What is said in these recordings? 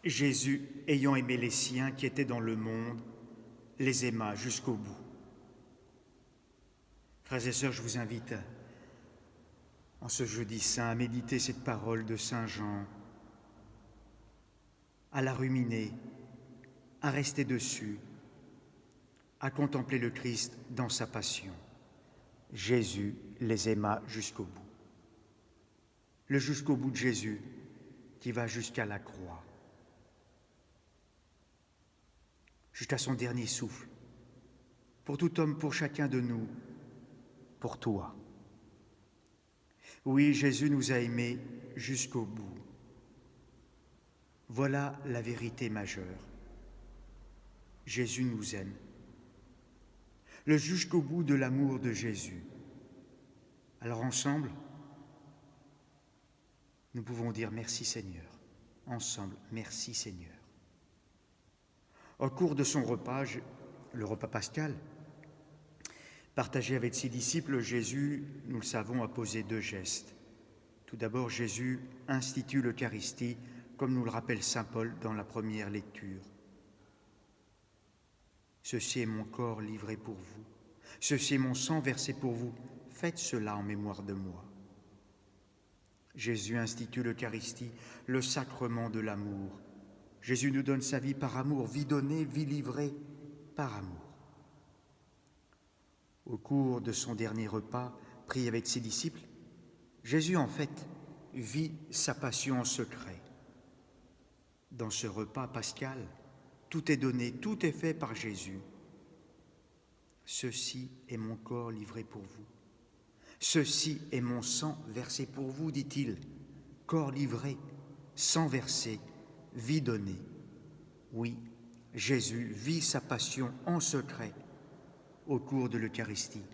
Jésus, ayant aimé les siens qui étaient dans le monde, les aima jusqu'au bout. Frères et sœurs, je vous invite en ce jeudi saint à méditer cette parole de Saint Jean, à la ruminer, à rester dessus, à contempler le Christ dans sa passion. Jésus les aima jusqu'au bout. Le jusqu'au bout de Jésus qui va jusqu'à la croix, jusqu'à son dernier souffle, pour tout homme, pour chacun de nous, pour toi. Oui, Jésus nous a aimés jusqu'au bout. Voilà la vérité majeure. Jésus nous aime. Le jusqu'au bout de l'amour de Jésus. Alors ensemble, nous pouvons dire merci Seigneur. Ensemble, merci Seigneur. Au cours de son repas, le repas pascal, partagé avec ses disciples, Jésus, nous le savons, a posé 2 gestes. Tout d'abord, Jésus institue l'Eucharistie, comme nous le rappelle saint Paul dans la première lecture. Ceci est mon corps livré pour vous. Ceci est mon sang versé pour vous. Faites cela en mémoire de moi. Jésus institue l'Eucharistie, le sacrement de l'amour. Jésus nous donne sa vie par amour, vie donnée, vie livrée par amour. Au cours de son dernier repas, pris avec ses disciples, Jésus, en fait, vit sa passion en secret. Dans ce repas pascal, tout est donné, tout est fait par Jésus. Ceci est mon corps livré pour vous. Ceci est mon sang versé pour vous, dit-il. Corps livré, sang versé, vie donnée. Oui, Jésus vit sa passion en secret au cours de l'Eucharistie.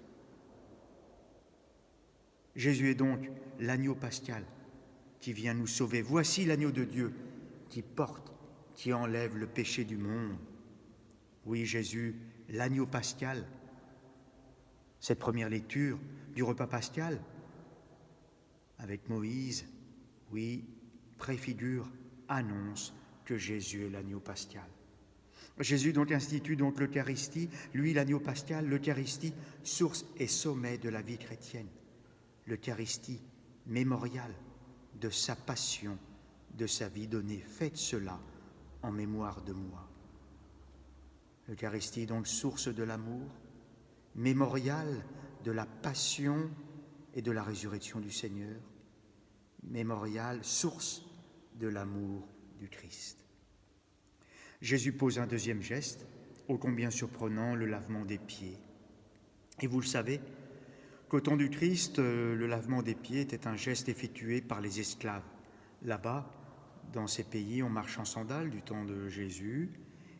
Jésus est donc l'agneau pascal qui vient nous sauver. Voici l'agneau de Dieu qui porte, qui enlève le péché du monde. Oui, Jésus, l'agneau pascal. Cette première lecture du repas pascal avec Moïse, oui, préfigure, annonce que Jésus est l'agneau pascal. Jésus donc institue donc l'Eucharistie, lui l'agneau pascal, l'Eucharistie, source et sommet de la vie chrétienne. L'Eucharistie, mémorial de sa passion, de sa vie donnée. Faites cela en mémoire de moi. L'Eucharistie donc source de l'amour, mémorial de la passion et de la résurrection du Seigneur, mémorial, source de l'amour du Christ. Jésus pose un deuxième geste, ô combien surprenant, le lavement des pieds. Et vous le savez, qu'au temps du Christ, le lavement des pieds était un geste effectué par les esclaves. Là-bas, dans ces pays, on marche en sandales du temps de Jésus,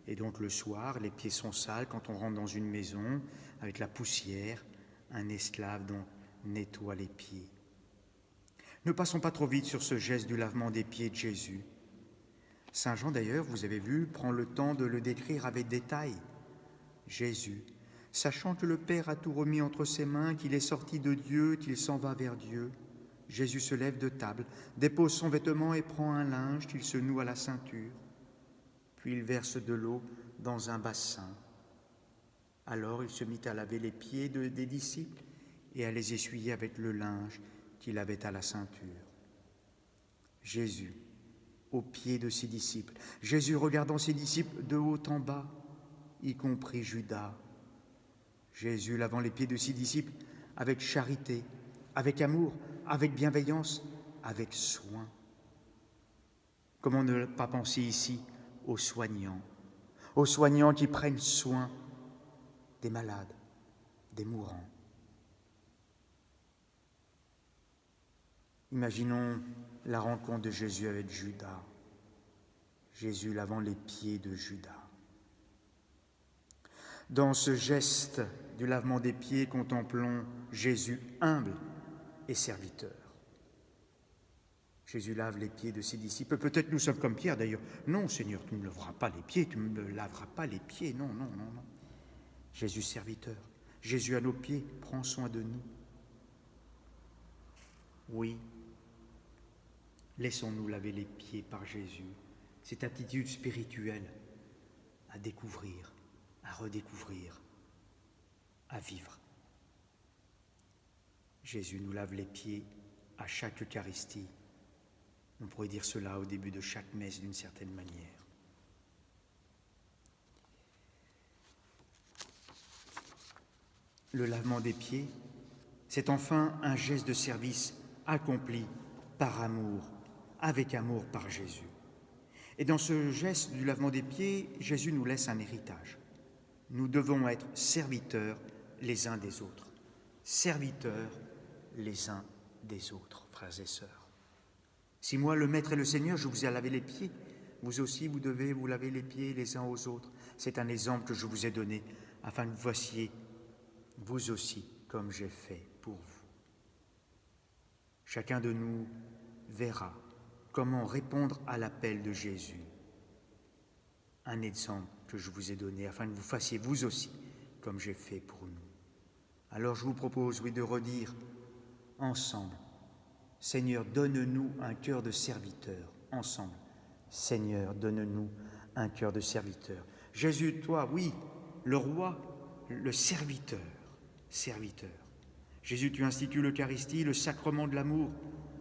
et donc le soir, les pieds sont sales quand on rentre dans une maison, avec la poussière, un esclave dont nettoie les pieds. Ne passons pas trop vite sur ce geste du lavement des pieds de Jésus. Saint Jean, d'ailleurs, vous avez vu, prend le temps de le décrire avec détail. Jésus, sachant que le Père a tout remis entre ses mains, qu'il est sorti de Dieu, qu'il s'en va vers Dieu, Jésus se lève de table, dépose son vêtement et prend un linge qu'il se noue à la ceinture. Puis il verse de l'eau dans un bassin. Alors il se mit à laver les pieds des disciples et à les essuyer avec le linge qu'il avait à la ceinture. Jésus, aux pieds de ses disciples. Jésus regardant ses disciples de haut en bas, y compris Judas. Jésus lavant les pieds de ses disciples avec charité, avec amour, avec bienveillance, avec soin. Comment ne pas penser ici aux soignants qui prennent soin des malades, des mourants. Imaginons la rencontre de Jésus avec Judas. Jésus lavant les pieds de Judas. Dans ce geste du lavement des pieds, contemplons Jésus humble et serviteur. Jésus lave les pieds de ses disciples. Peut-être nous sommes comme Pierre d'ailleurs. Non, Seigneur, tu ne me laveras pas les pieds, tu ne me laveras pas les pieds. Non. Jésus serviteur. Jésus à nos pieds, prend soin de nous. Oui, laissons-nous laver les pieds par Jésus. cette attitude spirituelle à découvrir, à redécouvrir, à vivre. Jésus nous lave les pieds à chaque Eucharistie. On pourrait dire cela au début de chaque messe d'une certaine manière. Le lavement des pieds, c'est enfin un geste de service accompli par amour, avec amour par Jésus. Et dans ce geste du lavement des pieds, Jésus nous laisse un héritage. Nous devons être serviteurs les uns des autres. Serviteurs les uns des autres, frères et sœurs. Si moi, le Maître et le Seigneur, je vous ai lavé les pieds, vous aussi, vous devez vous laver les pieds les uns aux autres. C'est un exemple que je vous ai donné, afin que vous fassiez, vous aussi, comme j'ai fait pour vous. Chacun de nous verra comment répondre à l'appel de Jésus. Un exemple que je vous ai donné, afin que vous fassiez, vous aussi, comme j'ai fait pour nous. Alors je vous propose, oui, de redire ensemble, Seigneur, donne-nous un cœur de serviteur. Ensemble, Seigneur, donne-nous un cœur de serviteur. Jésus, toi, oui, le roi, le serviteur. Jésus, tu institues l'Eucharistie, le sacrement de l'amour,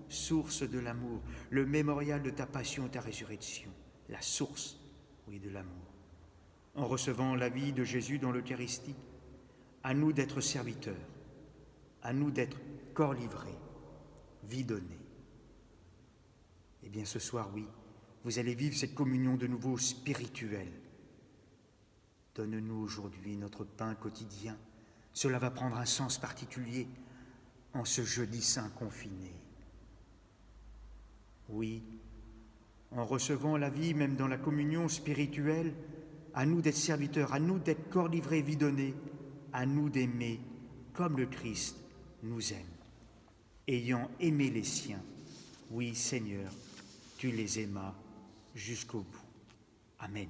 source de l'amour, le mémorial de ta passion et ta résurrection, la source, oui, de l'amour. En recevant la vie de Jésus dans l'Eucharistie, à nous d'être serviteurs, à nous d'être corps livrés, vie donnée. Eh bien, ce soir, oui, vous allez vivre cette communion de nouveau spirituelle. Donne-nous aujourd'hui notre pain quotidien. Cela va prendre un sens particulier en ce jeudi saint confiné. Oui, en recevant la vie, même dans la communion spirituelle, à nous d'être serviteurs, à nous d'être corps livrés, vie donnée, à nous d'aimer comme le Christ nous aime. Ayant aimé les siens, oui Seigneur, tu les aimas jusqu'au bout. Amen.